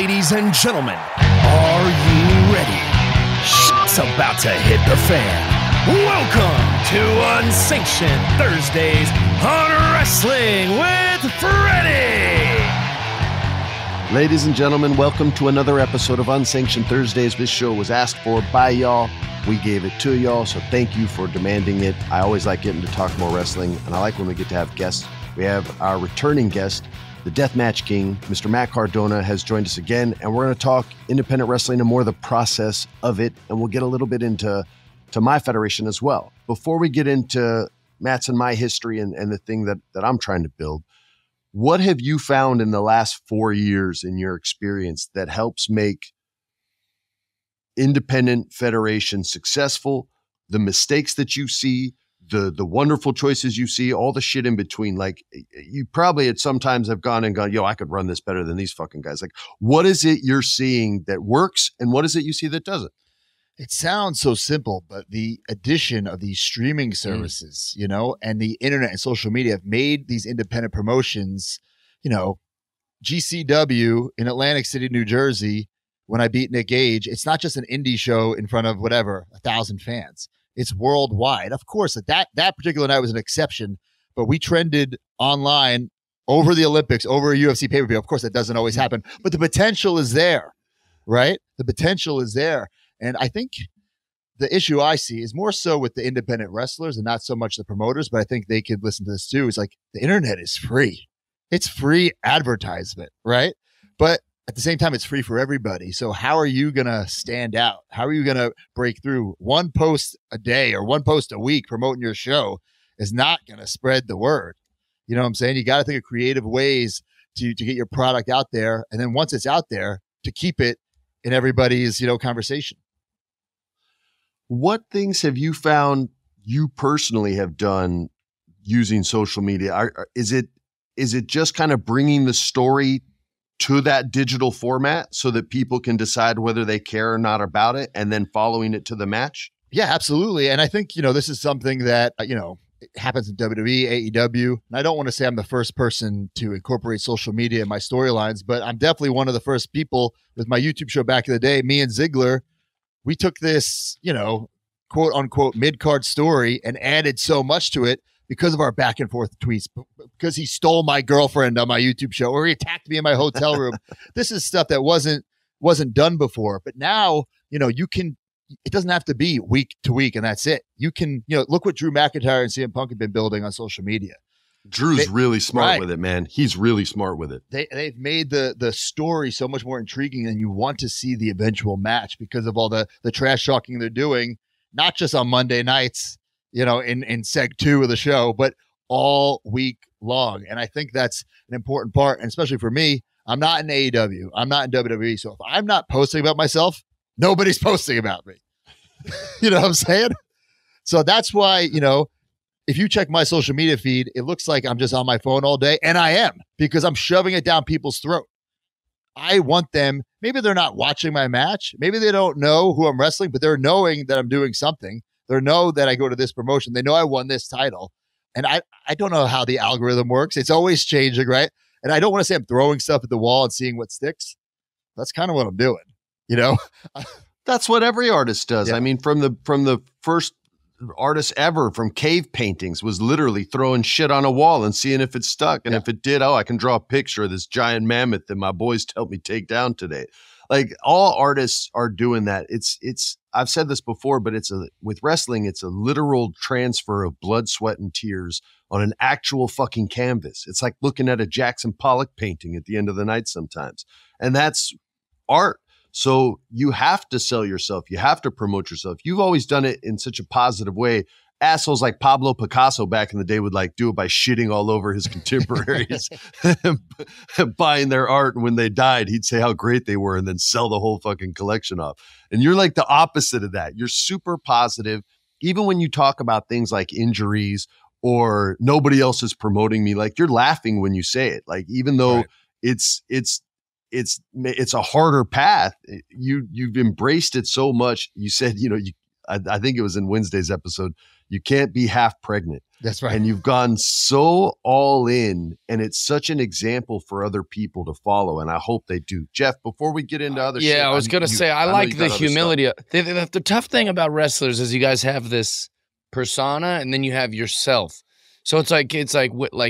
Ladies and gentlemen, are you ready? Shit's about to hit the fan. Welcome to Unsanctioned Thursdays on Wrestling with Freddie. Ladies and gentlemen, welcome to another episode of Unsanctioned Thursdays. This show was asked for by y'all. We gave it to y'all, so thank you for demanding it. I always like getting to talk more wrestling, and I like when we get to have guests. We have our returning guest, the Deathmatch King, Mr. Matt Cardona, has joined us again, and we're going to talk independent wrestling and more the process of it, and we'll get a little bit into my federation as well. Before we get into Matt's and my history and the thing that I'm trying to build, what have you found in the last 4 years in your experience that helps make independent federation successful? The mistakes that you see, the wonderful choices you see, all the shit in between. Like, you probably at sometimes have gone, yo, I could run this better than these fucking guys. Like, what is it you're seeing that works, and what is it you see that doesn't? It sounds so simple, but the addition of these streaming services, and the internet and social media have made these independent promotions, GCW in Atlantic City, New Jersey, when I beat Nick Gage, it's not just an indie show in front of 1,000 fans. It's worldwide. Of course, that particular night was an exception, but we trended online over the Olympics, over a UFC pay-per-view. Of course, that doesn't always happen, but the potential is there, right? The potential is there. And I think the issue I see is more so with the independent wrestlers and not so much the promoters, but I think they could listen to this too. It's like the internet is free. It's free advertisement, right? But at the same time, it's free for everybody. So how are you going to stand out? How are you going to break through? One post a day or one post a week promoting your show is not going to spread the word. You know what I'm saying? You got to think of creative ways to get your product out there. And then once it's out there, to keep it in everybody's, conversation. What things have you found you personally have done using social media? Is it just kind of bringing the story to that digital format so that people can decide whether they care or not about it, and then following it to the match? Yeah, absolutely. And I think, this is something that, it happens in WWE, AEW. And I don't want to say I'm the first person to incorporate social media in my storylines, but I'm definitely one of the first people with my YouTube show back in the day. Me and Ziggler, we took this, quote unquote mid-card story and added so much to it because of our back and forth tweets, because he stole my girlfriend on my YouTube show, or he attacked me in my hotel room. This is stuff that wasn't done before. But now, you can, it doesn't have to be week to week and that's it. You can, look what Drew McIntyre and CM Punk have been building on social media. Drew's really smart with it, man. He's really smart with it. They've made the story so much more intriguing, and you want to see the eventual match because of all the trash talking they're doing, not just on Monday nights, in seg 2 of the show, but all week long. And I think that's an important part. And especially for me, I'm not in AEW. I'm not in WWE. So if I'm not posting about myself, nobody's posting about me. You know what I'm saying? So that's why, if you check my social media feed, it looks like I'm just on my phone all day. And I am, because I'm shoving it down people's throat. I want them, maybe they're not watching my match. Maybe they don't know who I'm wrestling, but they're knowing that I'm doing something. They know that I go to this promotion. They know I won this title. And I don't know how the algorithm works. It's always changing, right? And I don't want to say I'm throwing stuff at the wall and seeing what sticks. That's kind of what I'm doing, That's what every artist does. Yeah. I mean, from the first artist ever, from cave paintings, was literally throwing shit on a wall and seeing if it stuck. And if it did, I can draw a picture of this giant mammoth that my boys helped me take down today. Like, all artists are doing that. It's I've said this before, but with wrestling, it's a literal transfer of blood, sweat, and tears on an actual fucking canvas. It's like looking at a Jackson Pollock painting at the end of the night sometimes. And that's art. So you have to sell yourself. You have to promote yourself. You've always done it in such a positive way. Assholes like Pablo Picasso back in the day would do it by shitting all over his contemporaries, buying their art. And when they died, he'd say how great they were and then sell the whole fucking collection off. And you're like the opposite of that. You're super positive. Even when you talk about things like injuries or nobody else is promoting me, like, you're laughing when you say it. Like, even though it's a harder path, you've embraced it so much. You said, I think it was in Wednesday's episode, you can't be half pregnant. That's right. And you've gone so all in, and it's such an example for other people to follow, and I hope they do. Jeff, before we get into other shit. I was going to say, I like the humility. The tough thing about wrestlers is you guys have this persona, and then you have yourself. So it's like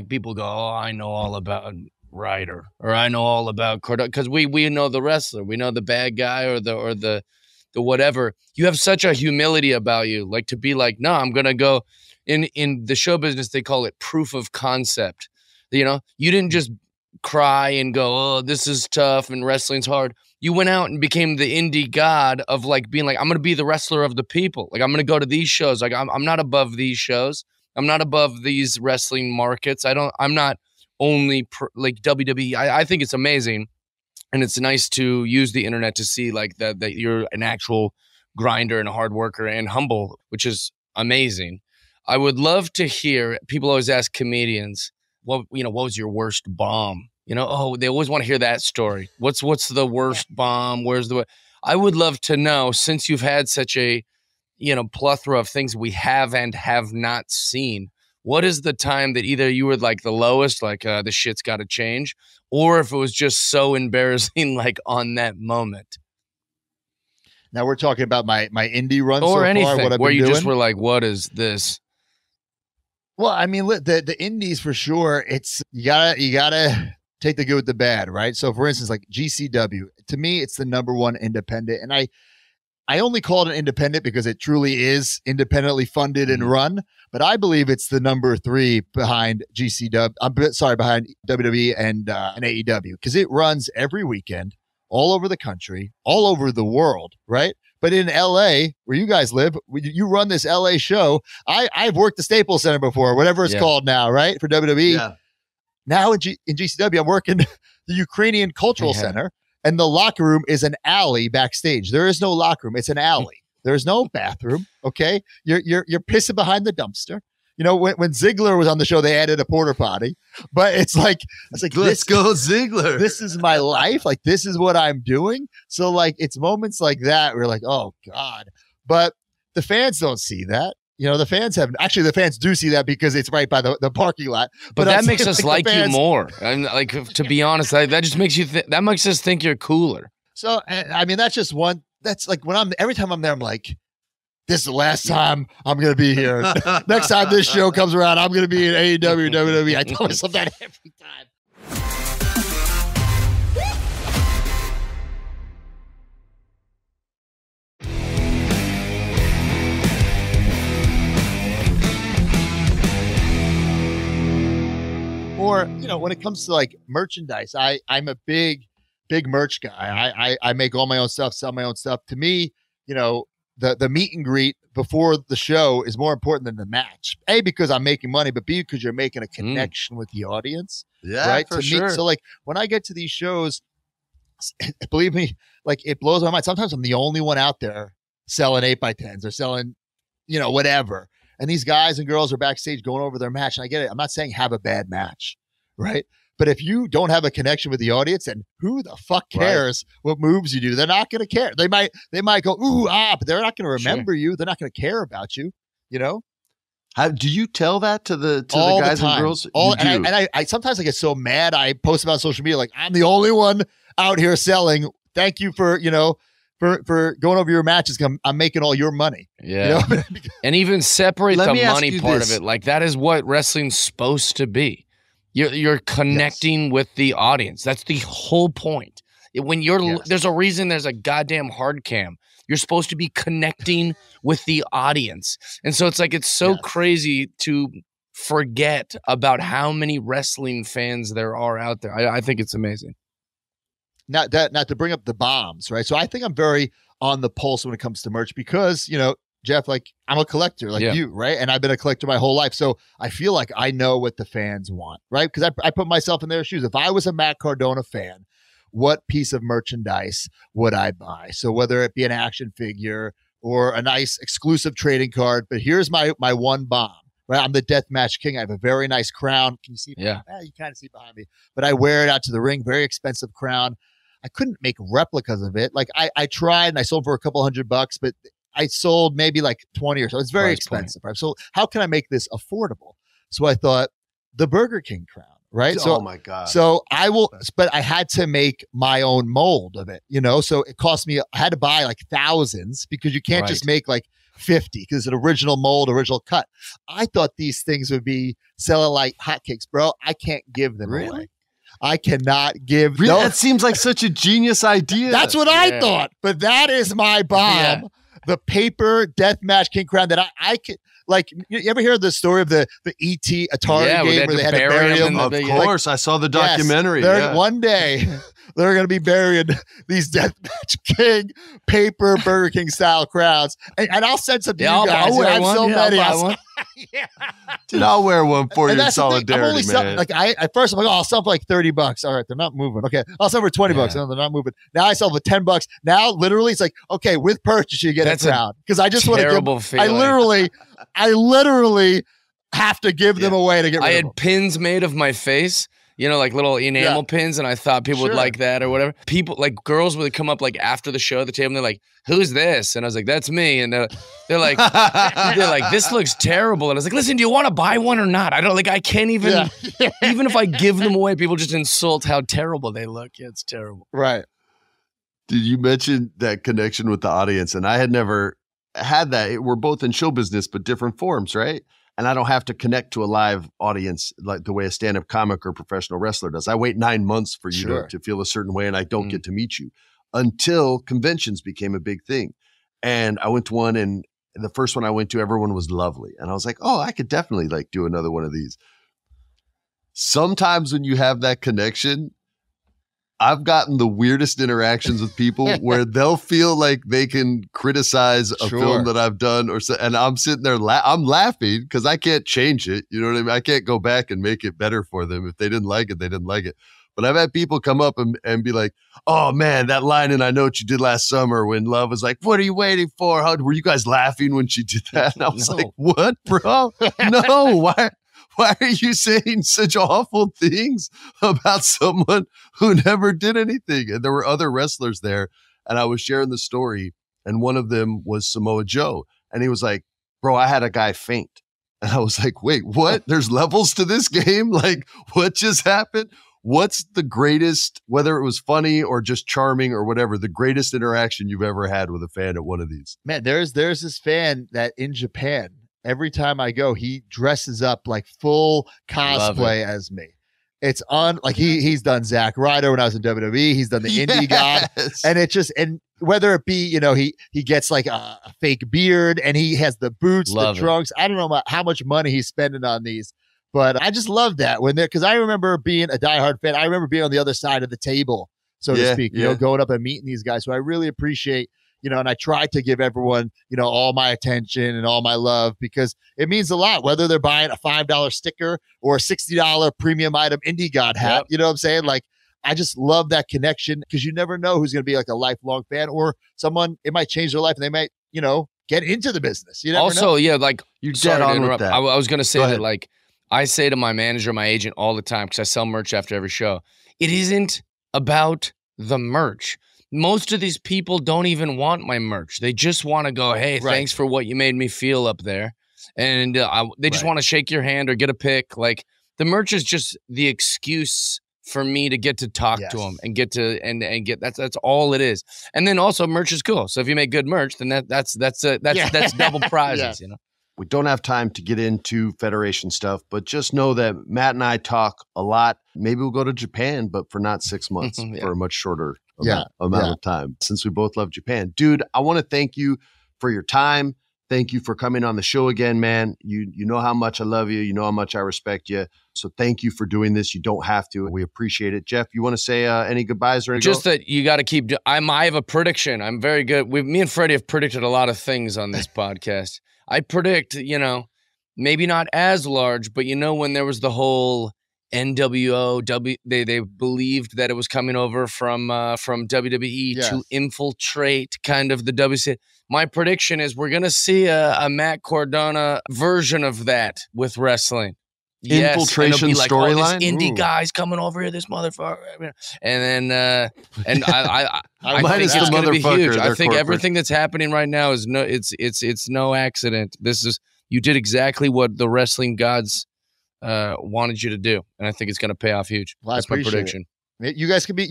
people go, oh, I know all about Ryder, or I know all about Cardona, because we know the wrestler, we know the bad guy or the whatever. You have such a humility about you, like to be like, no, I'm gonna go. In the show business, they call it proof of concept. You know, you didn't just cry and go, oh, this is tough and wrestling's hard. You went out and became the indie god of like being like, I'm gonna be the wrestler of the people. Like, I'm gonna go to these shows. Like, I'm not above these shows. I'm not above these wrestling markets. I'm not only like WWE. I think it's amazing, and it's nice to use the internet to see like that you're an actual grinder and a hard worker and humble, which is amazing. I would love to hear. People always ask comedians, what was your worst bomb? They always want to hear that story. What's the worst bomb? I would love to know, since you've had such a plethora of things we have and have not seen. What is the time that either you were like the lowest, like the shit's got to change, or if it was just so embarrassing, like on that moment? Now we're talking about my indie run or so anything far, what I've where been you doing. just were like, what is this? Well, I mean, the indies for sure. It's you gotta take the good with the bad, right? So, for instance, like GCW, to me, it's the number one independent, and I only call it an independent because it truly is independently funded and run. But I believe it's the number 3 behind GCW. Behind WWE and AEW, because it runs every weekend, all over the country, all over the world, right? But in LA, where you guys live, you run this LA show. I've worked the Staples Center before, whatever it's called now, right? For WWE. Yeah. Now in GCW, I'm working the Ukrainian Cultural Center, and the locker room is an alley backstage. There is no locker room. It's an alley. There's no bathroom. Okay. You're pissing behind the dumpster. When Ziggler was on the show, they added a porta potty, but it's like, let's go Ziggler. This is my life. Like, this is what I'm doing. So like, it's moments like that where you're like, oh God, but the fans don't see that. The fans do see that because it's right by the parking lot. But that makes us like you more. And like, to be honest, that just makes you that makes us think you're cooler. So, I mean, that's just one. That's like every time I'm there, I'm like, this is the last time I'm going to be here. Next time this show comes around, I'm going to be in AEW, WWE. I tell myself that every time. Or, when it comes to like merchandise, I'm a big merch guy. I make all my own stuff, sell my own stuff. To me, the meet and greet before the show is more important than the match. A, because I'm making money, but B, because you're making a connection with the audience. Yeah, right? for sure. So like when I get to these shows, believe me, like it blows my mind. Sometimes I'm the only one out there selling 8x10s or selling, whatever. And these guys and girls are backstage going over their match. And I get it. I'm not saying have a bad match, right? But if you don't have a connection with the audience, and who the fuck cares what moves you do? They're not going to care. They might go, ooh, but they're not going to remember you. They're not going to care about you, How do you tell that to the guys and girls? I sometimes I get so mad. I post about social media, like, I'm the only one out here selling. Thank you for, for going over your matches. I'm making all your money. Yeah. And even separate the money part of it. Like, that is what wrestling's supposed to be. You're connecting with the audience. That's the whole point. When there's a reason there's a goddamn hard cam. You're supposed to be connecting with the audience. And so it's like, it's so crazy to forget about how many wrestling fans there are out there. I think it's amazing. Not to bring up the bombs, right? So I think I'm very on the pulse when it comes to merch because, Jeff, like, I'm a collector like you, right? And I've been a collector my whole life. So I feel like I know what the fans want, right? Because I put myself in their shoes. If I was a Matt Cardona fan, what piece of merchandise would I buy? So whether it be an action figure or a nice exclusive trading card, but here's my one bomb, right? I'm the Deathmatch King. I have a very nice crown. Can you see? You kind of see behind me, but I wear it out to the ring. Very expensive crown. I couldn't make replicas of it. Like I tried and I sold for a couple $100, but I sold maybe like 20 or so. It's very expensive. Right? So how can I make this affordable? So I thought the Burger King crown, right? Oh my God. So but I had to make my own mold of it, so it cost me, I had to buy like thousands because you can't just make like 50 because it's an original mold, original cut. I thought these things would be selling like hotcakes, bro. I can't give them away. I cannot give. Really? That seems like such a genius idea. That's what I thought. But that is my bomb. Yeah. The paper deathmatch king crown that I could, like, you ever hear the story of the E.T. Atari game where they had to bury him? Of course. I saw the documentary. Yes, one day they're going to be burying these deathmatch king paper Burger King style crowns. And I'll send some to you guys. I'll wear one. So many. I'll buy one. Dude, I'll wear one for you in solidarity, man. At first I'm like, I'll sell for like $30. All right, they're not moving. Okay, I'll sell for $20. No, they're not moving. Now I sell for $10. Now, literally, it's like, okay, with purchase you get a crown because I just want to give. I literally have to give them away to get rid of them. I had pins made of my face. Like little enamel pins, and I thought people would like that or whatever. People, like girls would come up like after the show at the table, and they're like, "Who's this?" And I was like, "That's me." And they're like, "This looks terrible." And I was like, "Listen, do you want to buy one or not?" I can't even, even if I give them away, people just insult how terrible they look. Yeah, it's terrible. Right. Did you mention that connection with the audience? And I had never had that. We're both in show business, but different forms, right? And I don't have to connect to a live audience like the way a stand-up comic or professional wrestler does. I wait 9 months for you to feel a certain way, and I don't get to meet you until conventions became a big thing. And I went to one, and the first one I went to, everyone was lovely. And I was like, oh, I could definitely like do another one of these. Sometimes when you have that connection, I've gotten the weirdest interactions with people where they'll feel like they can criticize a film that I've done and I'm sitting there, I'm laughing because I can't change it. You know what I mean? I can't go back and make it better for them. If they didn't like it, they didn't like it. But I've had people come up and be like, oh man, that line in I Know What You Did Last Summer when Love was like, what are you waiting for? Were you guys laughing when she did that? And I was like, what, bro? No, why are you saying such awful things about someone who never did anything? And there were other wrestlers there, and I was sharing the story, and one of them was Samoa Joe. And he was like, bro, I had a guy faint. And I was like, wait, what? There's levels to this game? Like, what just happened? What's the greatest, whether it was funny or just charming or whatever, the greatest interaction you've ever had with a fan at one of these? Man, there's this fan that in Japan, every time I go, he dresses up like full cosplay as me. It's on, like he's done Zack Ryder when I was in WWE. He's done the Indie God, and it just, and whether it be, he gets like a fake beard and he has the boots, the trunks. I don't know how much money he's spending on these, but I just love that because I remember being a diehard fan. I remember being on the other side of the table, so to speak, going up and meeting these guys. So I really appreciate, and I try to give everyone, all my attention and all my love because it means a lot, whether they're buying a $5 sticker or a $60 premium item Indie God hat. You know what I'm saying? Like, I just love that connection because you never know who's going to be like a lifelong fan or someone, it might change their life and they might, get into the business. You never know. Like you're dead on with that. I was going to say that, like, I say to my manager, my agent all the time, because I sell merch after every show, it isn't about the merch. Most of these people don't even want my merch. They just want to go, hey, thanks for what you made me feel up there. And they just want to shake your hand or get a pic. Like, the merch is just the excuse for me to get to talk to them and get to and get that's all it is. And then also merch is cool. So if you make good merch, then that's double prizes, We don't have time to get into Federation stuff, but just know that Matt and I talk a lot. Maybe we'll go to Japan, but for not 6 months, for a much shorter amount of time, since we both love Japan. Dude, I want to thank you for your time. Thank you for coming on the show again, man. You know how much I love you. You know how much I respect you. So thank you for doing this. You don't have to. We appreciate it. Jeff, you want to say any goodbyes or anything? Just that you got to keep. I have a prediction. I'm very good. Me and Freddie have predicted a lot of things on this podcast. I predict, maybe not as large, but when there was the whole NWO, they believed that it was coming over from WWE to infiltrate kind of the WC. My prediction is we're going to see a Matt Cardona version of that with wrestling. infiltration storyline. This indie guy's coming over here, this motherfucker, and then I think it's going to be huge. I think everything that's happening right now is it's no accident. You did exactly what the wrestling gods wanted you to do, and I think it's going to pay off huge. Well, that's my prediction. You guys could be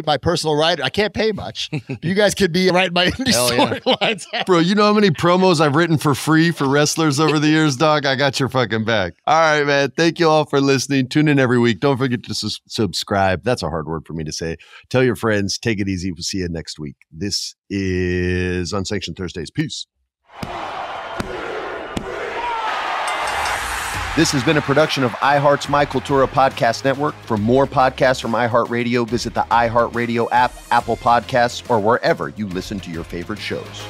my personal writer. I can't pay much. But you guys could be writing my indie storylines. Bro, you know how many promos I've written for free for wrestlers over the years, dog? I got your fucking back. All right, man. Thank you all for listening. Tune in every week. Don't forget to subscribe. That's a hard word for me to say. Tell your friends. Take it easy. We'll see you next week. This is Unsanctioned Thursdays. Peace. This has been a production of iHeart's My Cultura podcast network. For more podcasts from iHeartRadio, visit the iHeartRadio app, Apple Podcasts, or wherever you listen to your favorite shows.